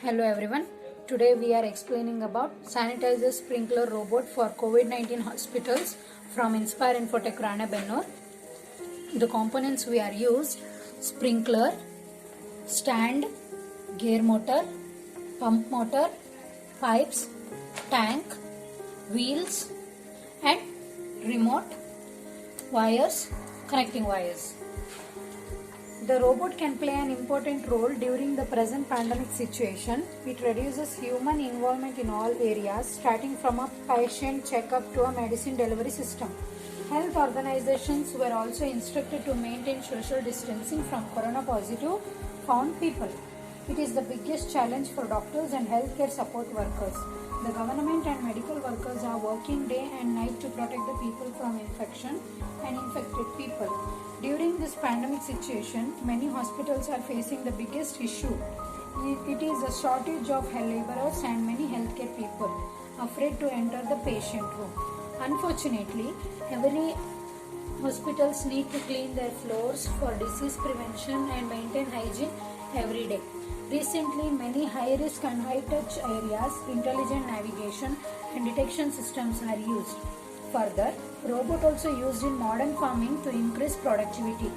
Hello everyone. Today we are explaining about sanitizer sprinkler robot for COVID-19 hospitals from Inspire Infotech Ranebennur. The components we are used: sprinkler, stand, gear motor, pump motor, pipes, tank, wheels and remote, wires, connecting wires. The robot can play an important role during the present pandemic situation. It reduces human involvement in all areas, starting from a patient checkup to a medicine delivery system. Health organizations were also instructed to maintain social distancing from corona positive found people. It is the biggest challenge for doctors and healthcare support workers. The government and medical workers are working day and night to protect the people from infection and infected people. During this pandemic situation, many hospitals are facing the biggest issue. It is a shortage of laborers and many healthcare people afraid to enter the patient room. Unfortunately, every hospitals need to clean their floors for disease prevention and maintain hygiene every day. Recently, many high-risk and high-touch areas, intelligent navigation and detection systems are used. Further, robot also used in modern farming to increase productivity.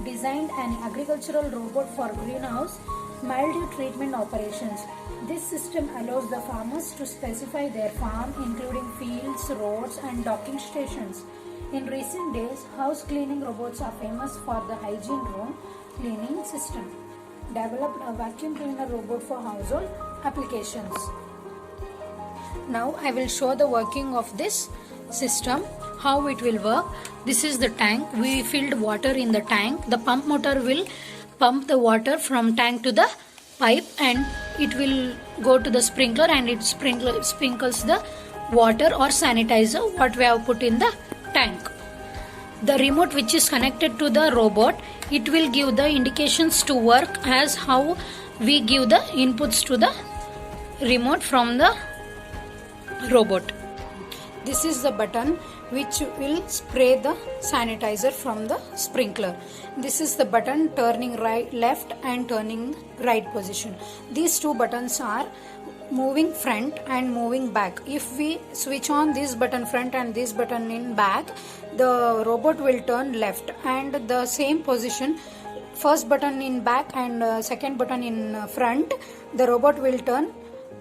Designed an agricultural robot for greenhouse mildew treatment operations. This system allows the farmers to specify their farm, including fields, roads and docking stations. In recent days, house cleaning robots are famous for the hygiene room cleaning system. Developed a vacuum cleaner robot for household applications. Now I will show the working of this system, how it will work. This is the tank. We filled water in the tank. The pump motor will pump the water from tank to the pipe and it will go to the sprinkler and it sprinkles the water or sanitizer what we have put in the tank. The remote which is connected to the robot, it will give the indications to work as how we give the inputs to the remote from the robot. This is the button which will spray the sanitizer from the sprinkler. This is the button turning right, left and turning right position. These two buttons are moving front and moving back. If we switch on this button front and this button in back, the robot will turn left, and the same position, first button in back and second button in front, the robot will turn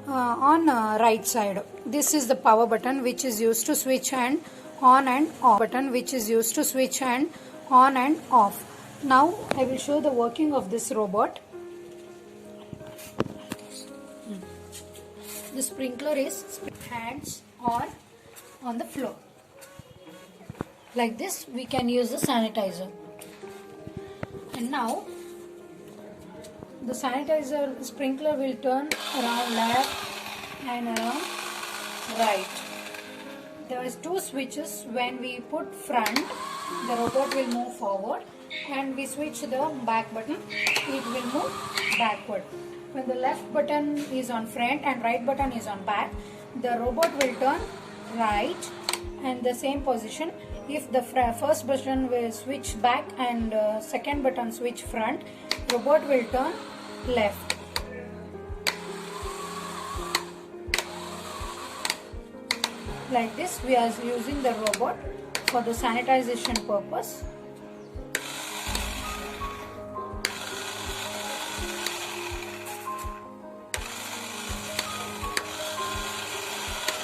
on right side. This is the power button which is used to switch and on and off. Button which is used to switch and on and off. Now I will show the working of this robot. The sprinkler is hands or on the floor. Like this we can use the sanitizer. And now the sanitizer sprinkler will turn around left and around right. There is two switches. When we put front, the robot will move forward, and we switch the back button, it will move backward. When the left button is on front and right button is on back, the robot will turn right and the same position. If the first button will switch back and second button switch front, robot will turn left. Like this we are using the robot for the sanitization purpose.